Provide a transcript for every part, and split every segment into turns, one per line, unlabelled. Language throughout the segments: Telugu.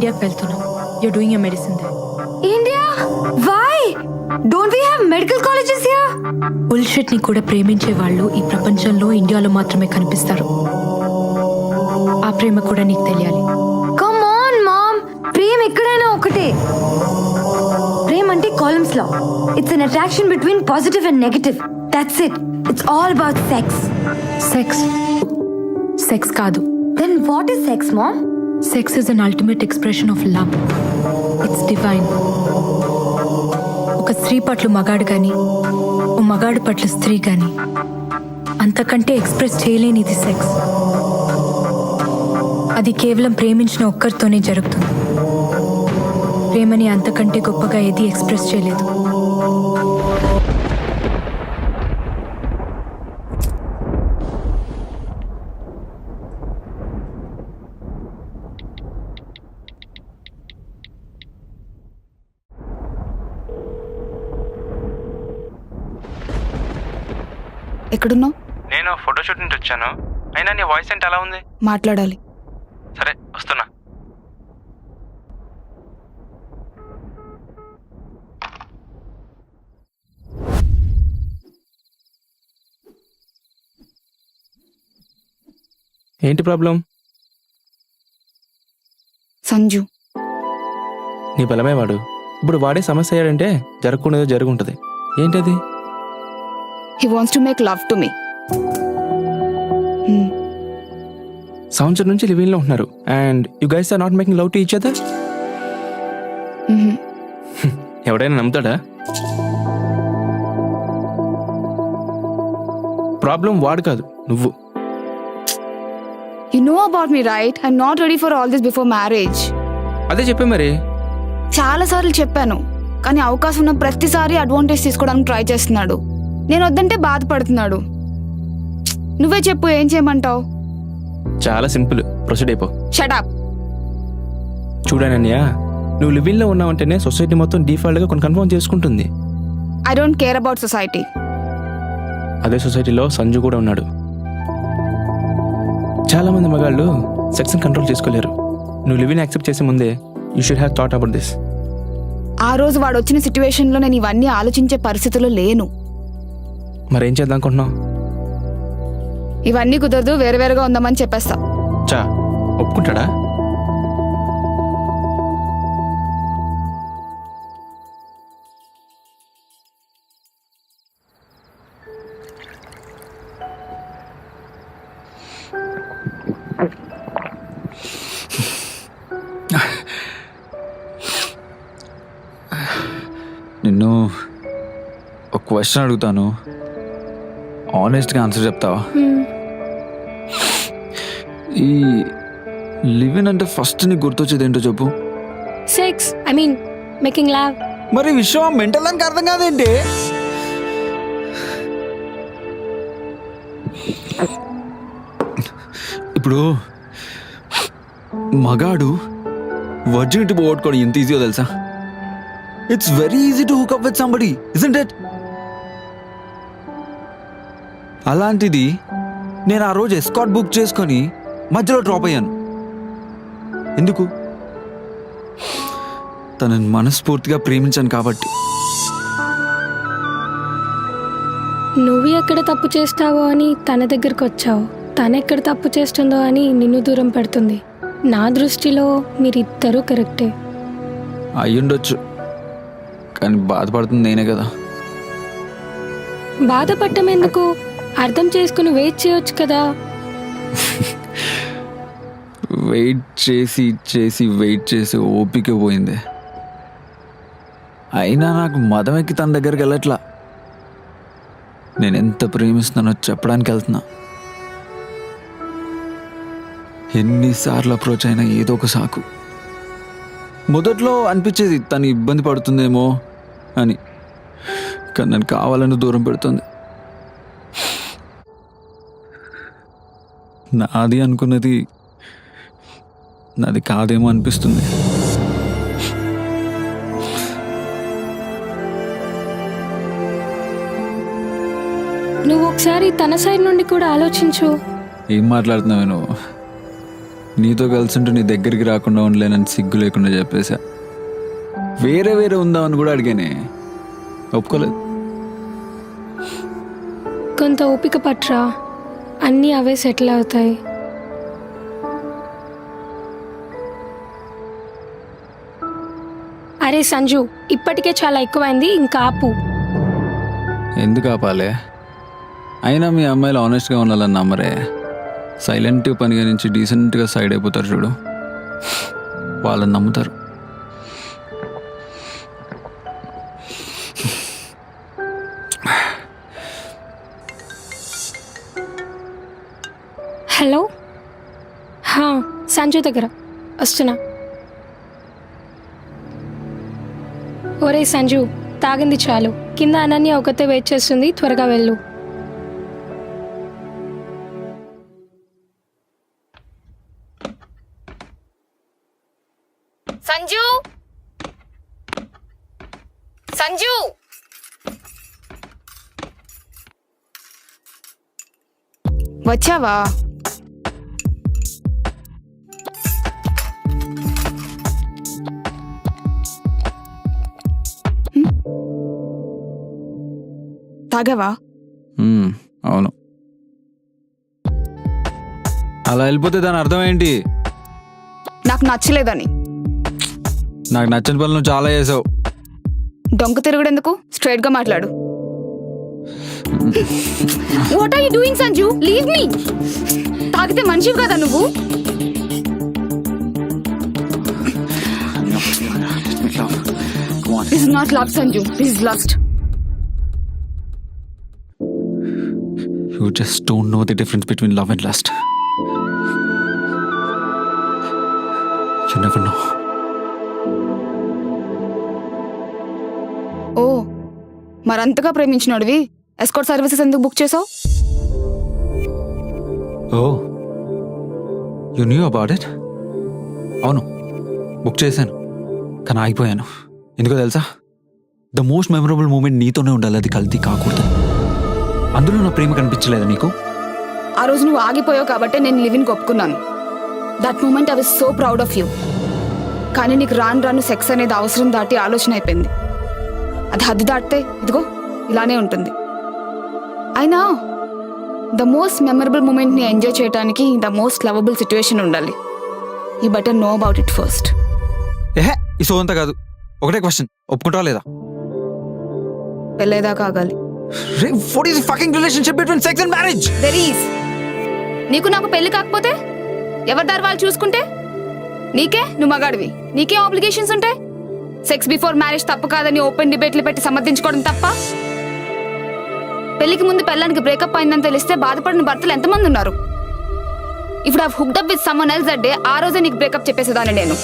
ఇండియాకి వెళ్తున్నాం. You're doing your medicine there.
India? Why? Don't we have medical colleges here?
Bullshit ని కూడా ప్రేమించే వాళ్ళు ఈ ప్రపంచంలో ఇండియాలో మాత్రమే కనిపిస్తారు. ఆ ప్రేమ కూడా నీకు తెలియాలి.
Come on, mom. ప్రేమ ఎక్కడైనా ఒకటే. ప్రేమ అంటే columns law. It's an attraction between positive and negative. That's it. It's all about sex.
Sex కాదు.
Then what is sex, mom?
Sex is an ultimate expression of love. It's divine. ఒక స్త్రీ పట్ల మగాడు కానీ ఓ మగాడు పట్ల స్త్రీ కానీ అంతకంటే ఎక్స్ప్రెస్ చేయలేనిది సెక్స్. అది కేవలం ప్రేమించిన ఒక్కరితోనే జరుగుతుంది. ప్రేమని అంతకంటే గొప్పగా ఏది ఎక్స్ప్రెస్ చేయలేదు.
ఎక్కడున్నావు?
నేను ఫోటోషూట్ నుంచి వచ్చాను. అయినా నీ వాయిస్ ఏంటి అలా ఉంది?
మాట్లాడాలి.
సరే వస్తున్నా. ఏంటి ప్రాబ్లం?
సంజు
నీ బలమే వాడు. ఇప్పుడు వాడే సమస్య అయ్యాడంటే జరగకూడదు జరుగుంటుంది. ఏంటది?
he wants to make love to me.
సంవత్సరం నుంచి లివింగ్ లో ఉంటున్నారు and you guys are not making love to each other. ఎవడైనా నమ్ముతాడా? ప్రాబ్లం వాడు కాదు, నువ్వు.
You know about me, right? I'm not ready for all this before marriage.
అదే చెప్పే మరి.
చాలా సార్లు చెప్పాను, కానీ అవకాశం ఉన్న ప్రతిసారి అడ్వాంటేజ్ తీసుకోవడానికి ట్రై చేస్తున్నాడు. నేను వద్దంటే బాధపడుతున్నాడు. నువ్వే చెప్పు, ఏం చేయమంటావు?
చాలా సింపుల్, ప్రొసీడ్ అయిపో.
Shut up.
చూడనన్య, నువ్వు లివింగ్ లో ఉన్నావంటేనే సొసైటీ మొత్తం డిఫాల్ట్ గా కొన్ని కన్ఫర్మ్ చేసుకుంటుంది.
I don't care about society.
అదే సొసైటీలో సంజు కూడా ఉన్నాడు. చాలా మంది మగాళ్ళు సెక్స్ ని కంట్రోల్ చేసుకోలేరు. నువ్వు లివింగ్ యాక్సెప్ట్ చేసే ముందే you should have thought about this.
ఆ రోజు వాడు వచ్చిన సిచ్యువేషన్ లో నేను ఇవన్నీ ఆలోచించే పరిస్థితిలో లేను.
మరేం చేద్దాం అనుకుంటున్నావు?
ఇవన్నీ కుదరదు, వేరే వేరేగా ఉందామని చెప్పేస్తా.
చా ఒప్పుకుంటాడా?
నిన్ను ఒక క్వశ్చన్ అడుగుతాను, ఆనెస్ట్గా ఆన్సర్ చెప్తావా? ఈ లివిన్ అంటే ఫస్ట్ నీకు గుర్తొచ్చేది ఏంటో చెప్పు.
Sex, I mean making love.
మరి విషయం మెంటల్ అని అర్థం కాదేంటి? ఇప్పుడు మగాడు వర్జినిటీ పోగొట్టుకోవడం ఎంత ఈజీయో తెలుసా? It's very easy to hook up with somebody, isn't it? అలాంటిది నేను ఆ రోజు ఎస్కాట్ బుక్ చేసుకొని మధ్యలో డ్రాప్ అయ్యాను. ఎందుకు? తనని మనస్ఫూర్తిగా ప్రేమించాను కాబట్టి.
నువ్వు ఎక్కడ తప్పు చేస్తావో అని తన దగ్గరకు వచ్చావు, తనెక్కడ తప్పు చేస్తుందో అని నిన్ను దూరం పెడుతుంది. నా దృష్టిలో మీరిద్దరూ కరెక్టే.
అయ్యుండొచ్చు, కానీ బాధపడుతుంది నేనే కదా.
బాధపడటం ఎందుకు? అర్థం చేసుకుని వెయిట్ చేయొచ్చు కదా.
వెయిట్ చేసి చేసి వెయిట్ చేసి ఓపిక పోయింది. అయినా నాకు మదం ఎక్కి తన దగ్గరికి వెళ్ళట్లా. నేను ఎంత ప్రేమిస్తున్నానో చెప్పడానికి వెళ్తున్నా. ఎన్నిసార్లు అప్రోచ్ అయినా ఏదో ఒక సాకు. మొదట్లో అనిపించేది తను ఇబ్బంది పడుతుందేమో అని, కానీ నన్ను కావాలని దూరం పెడుతుంది. నాది అనుకున్నది నాది కాదేమో అనిపిస్తుంది.
నువ్వు ఒకసారి తన సైడ్ నుండి కూడా ఆలోచించు.
ఏం మాట్లాడుతున్నావు నువ్వు? నీతో కలిసి నీ దగ్గరికి రాకుండా ఉండలేనని సిగ్గు లేకుండా చెప్పేశా. వేరే వేరే ఉందామని కూడా అడిగానే, ఒప్పుకోలేదు.
కొంత ఓపిక పట్రా, అన్నీ అవే సెటిల్ అవుతాయి. అరే సంజు, ఇప్పటికే చాలా ఎక్కువైంది, ఇంకా ఆపు.
ఎందుకు ఆపాలే? అయినా మీ అమ్మాయిలు ఆనెస్ట్గా ఉండాలని నమ్మరే. సైలెంట్ పనిగా నుంచి డీసెంట్గా సైడ్ అయిపోతారు చూడు, వాళ్ళని నమ్ముతారు.
హలో, సంజు దగ్గర వస్తున్నా. ఒరే సంజు, తాగింది చాలు. కింద అనన్య ఒకతే వెయిట్ చేస్తుంది, త్వరగా వెళ్ళు.
సంజు, సంజు, వచ్చావా? తాగావా?
అవును. అలా వెళ్ళిపోతే దాని అర్థం ఏంటి?
నాకు నచ్చలేదని.
నాకు నచ్చని పనులు చాలా చేసావు.
డొంక తిరుగుడు ఎందుకు? స్ట్రైట్ గా మాట్లాడు. What are you doing Sanju? Leave me. తాగితే మనిషివి కదా నువ్వు? This is not love, Sanju. This is lust.
You just don't know the difference between love and lust. You never know.
ఓ, మరంతగా ప్రేమించినోడివి ఎస్కార్ట్ సర్వీసెస్ ఎందుకు బుక్ చేసావు?
Oh, you knew about it? అవును, బుక్ చేశాను, కానీ ఆగిపోయాను. ఎందుకో తెలుసా? ద మోస్ట్ మెమరబుల్ మూమెంట్ నీతోనే ఉండాలి, అది కల్తీ కాకూడదు. అందులో నా ప్రేమ కనిపించలేదా నీకు?
ఆ రోజు నువ్వు ఆగిపోయావు కాబట్టి నేను లివింగ్ ఒప్పుకున్నాను. That moment I was so proud of you. కానీ నీకు రాను రాను సెక్స్ అనేది అవసరం దాటి ఆలోచన అయిపోయింది. అది హద్దు దాటితే ఇదిగో ఇలానే ఉంటుంది. అయినా ద మోస్ట్ మెమరబుల్ మూమెంట్ని ఎంజాయ్ చేయడానికి ద మోస్ట్ లవబుల్ సిచ్యువేషన్ ఉండాలి. You better know about it first.
ఏహే, ఈ సో అంతా కాదు. ఒకటే క్వశ్చన్, ఒప్పుకుంటావా లేదా?
పెళ్ళేదాకా ఆగాలి.
What is the fucking relationship between sex and marriage?
There is. నీకు నాకు పెళ్లి కాకపోతే ఎవరి దారి వాళ్ళు చూసుకుంటే నీకే, నువ్వు మగాడివి, నీకే ఆబ్లిగేషన్స్ ఉంటాయి. సెక్స్ బిఫోర్ మ్యారేజ్ తప్పు కాదని ఓపెన్ డిబేట్లు పెట్టి సమర్థించుకోవడం తప్ప? పెళ్లికి ముందు పెళ్ళానికి బ్రేకప్ అయిందని తెలిస్తే బాధపడిన భర్తలు ఎంతమంది ఉన్నారు? ఇప్పుడు I hooked up with someone else that day. ఆ రోజే నీకు బ్రేకప్ చెప్పేసేదాన్ని నేను.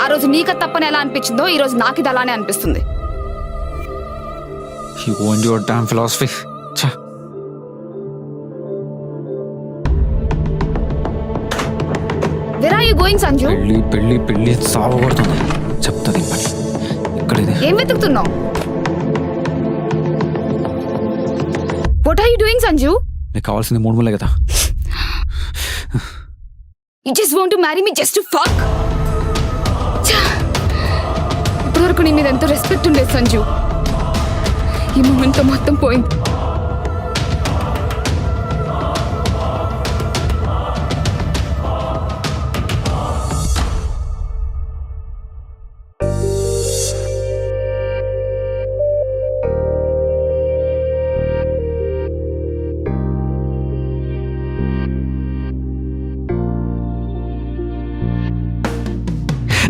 ఆ రోజు నీకు తప్పని ఎలా అనిపించిందో ఈ రోజు నాకు ఇది అలానే అనిపిస్తుంది.
You owned your damn philosophy. Cha.
Where are you going, Sanju?
పెళ్ళి సావగొడుతుంది. చెప్తాది పని. ఇక్కడిదే.
ఏం వెతుకుతున్నావు? What are you doing, Sanju?
నీకు కావాల్సింది 3 ముళ్ళే కదా.
You just want to marry me just to fuck? ఇప్పటివరకు నీ మీద ఎంతో రెస్పెక్ట్ ఉండేది సంజు. ఈ మూమెంట్తో మొత్తం పోయింది.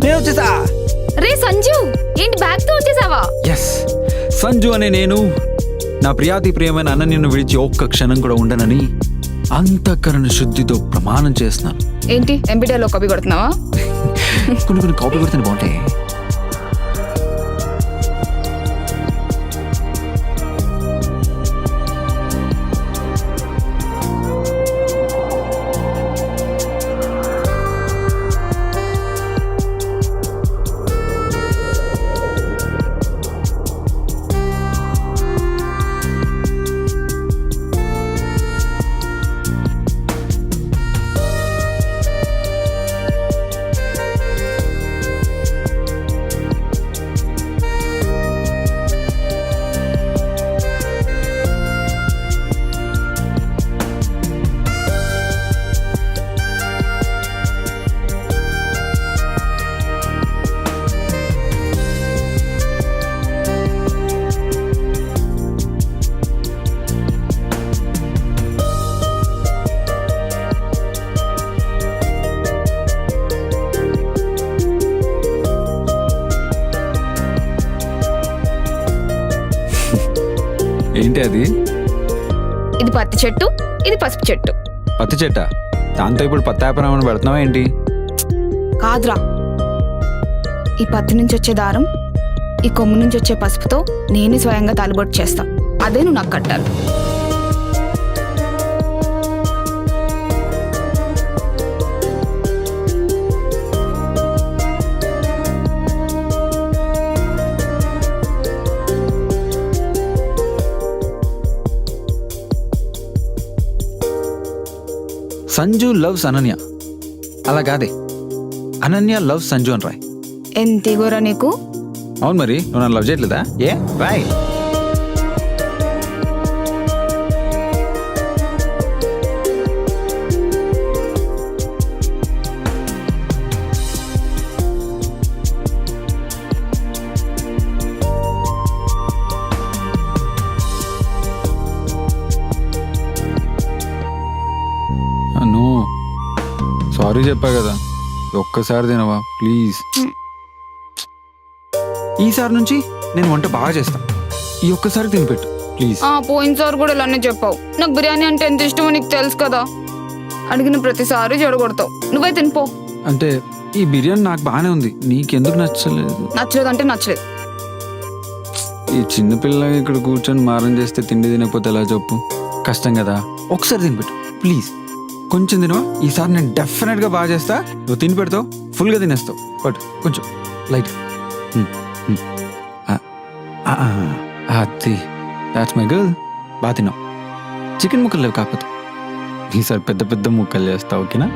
నేను వచ్చేసా.
రే సంజు, ఏంటి బ్యాగ్ తో వచ్చేసావా?
ఎస్, సంజు అనే నేను నా ప్రియాతి ప్రియమైన అనన్యను విడిచి ఒక్క క్షణం కూడా ఉండనని అంతఃకరణ శుద్ధితో ప్రమాణం చేస్తున్నాను.
ఏంటి ఎంబీడీలో కాపీ కొడుతున్నావా?
కొన్ని కాపీ కొడితే బాగుంటాయి. ఏంటి అది?
ఇది పత్తి చెట్టు, ఇది పసుపు చెట్టు.
పత్తి చెట్ట? దాంతో ఇప్పుడు పత్తి వ్యాపారం పెడుతున్నావా ఏంటి?
కాదురా, ఈ పత్తి నుంచి వచ్చే దారం, ఈ కొమ్ము నుంచి వచ్చే పసుపుతో నేనే స్వయంగా తాలిబొట్టు చేస్తా. అదే నువ్వు నాకు కట్టాలి.
సంజు లవ్స్ అనన్య. అలా కాదే, అనన్య లవ్స్ సంజు అని రాయ్.
ఎంత ఇగోరా నీకు?
అవును మరి, నువ్వు నన్ను లవ్ చేయట్లేదా? ఏ రాయ్. అను సారీ చెప్పా కదా, ఒక్కసారి తినవా ప్లీజ్. ఈసారి నుంచి నేను వంట బాగా చేస్తా, ఈ ఒక్కసారి తినిపెట్టు ప్లీజ్.
పోయినసారి కూడా ఇలానే చెప్పావు. నాకు బిర్యానీ అంటే ఎంత ఇష్టమో నీకు తెలుసు కదా. అడిగిన ప్రతిసారి చెడగొడతావు. నువ్వే తినిపో.
అంటే ఈ బిర్యానీ నాకు బాగానే ఉంది, నీకెందుకు నచ్చలేదు?
నచ్చలేదంటే నచ్చలేదు.
ఈ చిన్నపిల్ల ఇక్కడ కూర్చొని మారం చేస్తే తిండి తినకపోతే ఎలా చెప్పు? కష్టం కదా, ఒకసారి తినిపెట్టు ప్లీజ్. కొంచెం తినవా? ఈసారి నేను డెఫినెట్గా బాగా చేస్తా. నువ్వు తిని పెడతావు, ఫుల్గా తినేస్తావు. బట్ కొంచెం లైట్. అది దాట్స్ మై గర్ల్. బాగా తిన్నావు. చికెన్ ముక్కలు లేవు కాకపోతే. ఈసారి పెద్ద పెద్ద ముక్కలు చేస్తావు, ఓకేనా?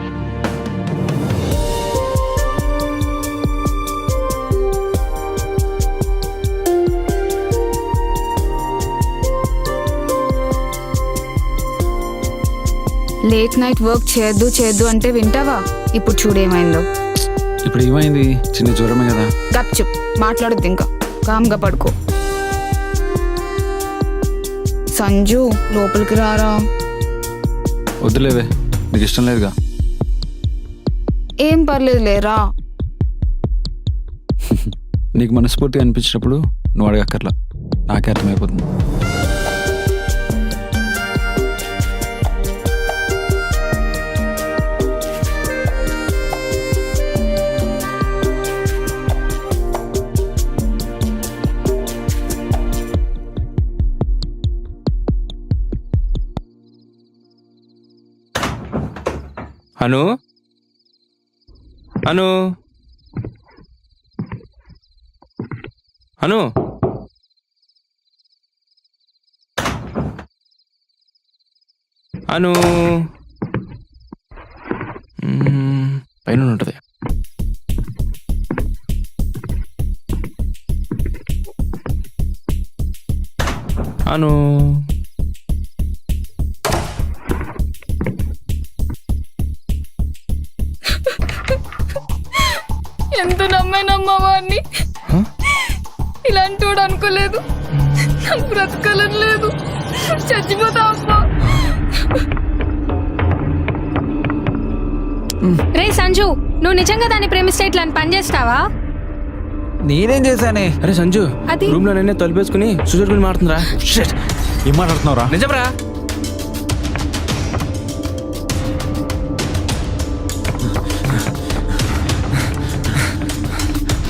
లేట్ నైట్ వర్క్ చేయొద్దు అంటే వింటావా? ఇప్పుడు చూడేమైందో.
ఇప్పుడు ఏమైంది? చిన్న జ్వరమే కదా.
గప్చుప్ మాట్లాడద్దు, ఇంకా కామ్గా పడుకో. సంజు లోపలికి రారా.
వద్దులేవే, నీకు ఇష్టం లేదుగా.
ఏం పర్లేదు లేరా.
నీకు మనస్ఫూర్తిగా అనిపించినప్పుడు నువ్వు అడగక్కర్లా, నాకే అర్థమైపోతుంది.
అను అను అను అను పైన ఉంటుంది. అను
ఎంత నమ్మవాడిని, ఇలాంటి వాడు అనుకోలేదు. నాకు బ్రతకాలని లేదు, చచ్చిపోతా అమ్మా.
రే సంజు, నువ్వు నిజంగా దాన్ని ప్రేమిస్తే ఇట్లా పని చేస్తావా?
నేనేం చేశానే?
అరే సంజు,
అది-
రూమ్ లో నేనే తలుపేసుకుని సుజర్ గురించి మారుతుందిరా.
ఏం మాట్లాడుతున్నావురా?
నిజంరా?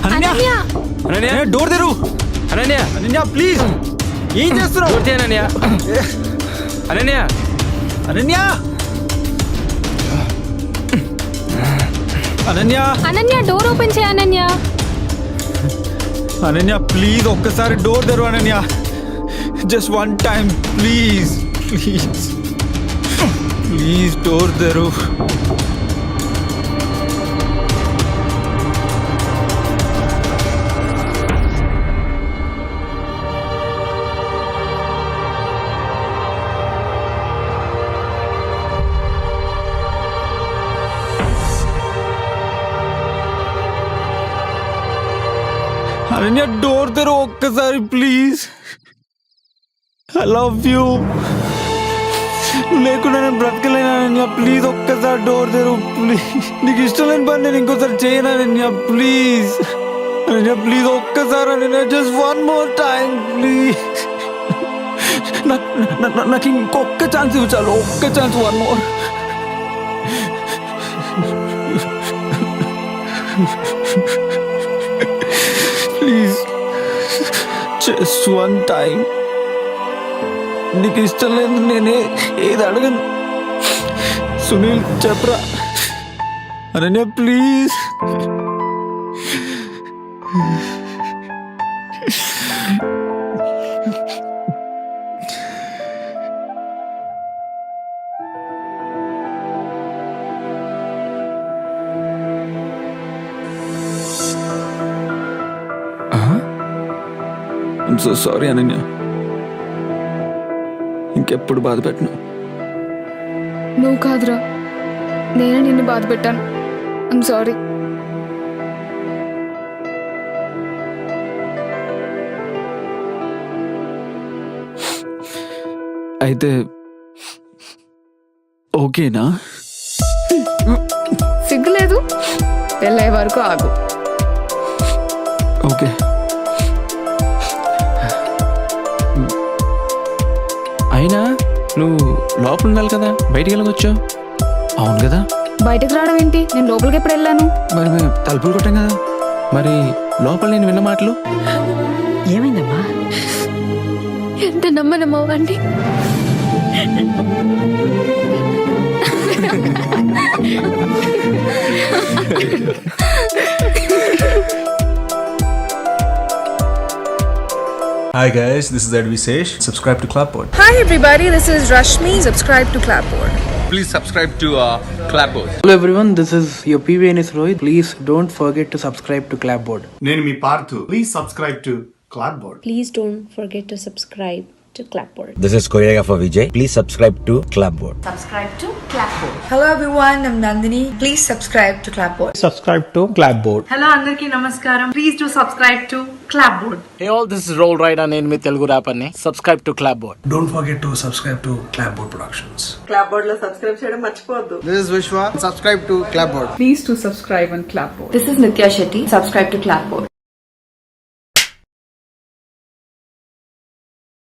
అనన్య,
అనన్య,
డోర్ తెరు.
అనన్య,
అనన్య ప్లీజ్, ఏం చేస్తున్నావు?
పూర్తి అనన్య. అనన్య,
అనన్య, అనన్య,
అనన్య డోర్ ఓపెన్ చేయ. అనన్య,
అనన్య ప్లీజ్ ఒక్కసారి డోర్ తెరు. Ananya just one time please, please please door తెరు. అనన్య డోర్ తెరు ఒక్కసారి ప్లీజ్. I love you. లేకుండా నేను బ్రతకలేను అనన్య, ప్లీజ్ ఒక్కసారి డోర్ తెరు ప్లీజ్. నీకు ఇష్టం లేని పని నేను ఇంకోసారి చేయను అనన్య, ప్లీజ్. అనన్య ప్లీజ్ ఒక్కసారి Ananya, just one more time please. నాకు ఇంకొక ఛాన్స్ ఇవ్వు చాలు, ఒక్క chance, one more. Please, just one time. నీకు ఇష్టం లేదు నేనే ఏది అడగను. సునీల్ చెప్పరా. Ananya please. I'm so sorry Ananya, ఇంకెప్పుడు బాధ పెట్టను.
నువ్వు కాదురా, నేనే నిన్ను బాధ పెట్టాను. I'm sorry.
అయితే ఓకేనా?
సిగ్గులేదు, పెళ్ళే వరకు ఆగు.
ఓకే.
అయినా నువ్వు లోపల ఉండాలి కదా, బయటికి వెళ్ళకొచ్చావు.
అవును కదా,
బయటకు రావడం ఏంటి? నేను లోపలికి ఎప్పుడు వెళ్ళాను?
మరి మేము తలుపులు కొట్టాం కదా.
మరి లోపల నేను విన్న మాటలు
ఏమైందమ్మా? ఎంత నమ్మనమ్మా అండి.
Hi guys, this is Ed Visesh. Subscribe to Clapboard.
Hi everybody, this is Rashmi. Subscribe to Clapboard.
Please subscribe to Clapboard.
Hello everyone, this is your PVNS Rohit. Please don't forget to subscribe to Clapboard.
Nenu mi Parthu. Please subscribe to Clapboard.
Please don't forget to subscribe to Clapboard.
This is choreographer Vijay. Please subscribe to Clapboard.
Subscribe to Clapboard. Hello everyone, I'm Nandini. Please subscribe to Clapboard.
Subscribe to Clapboard.
Hello Andarki Namaskaram. Please do subscribe to Clapboard.
Hey all, this is Roll Ride and నేను Telugu rapper ని. Subscribe to Clapboard.
Don't forget to subscribe to Clapboard Productions.
Clapboard lo subscribe cheyadam marchipodu.
This is Vishwa. Subscribe to Clapboard.
Please do subscribe on Clapboard.
This is Nitya Shetty. Subscribe to Clapboard.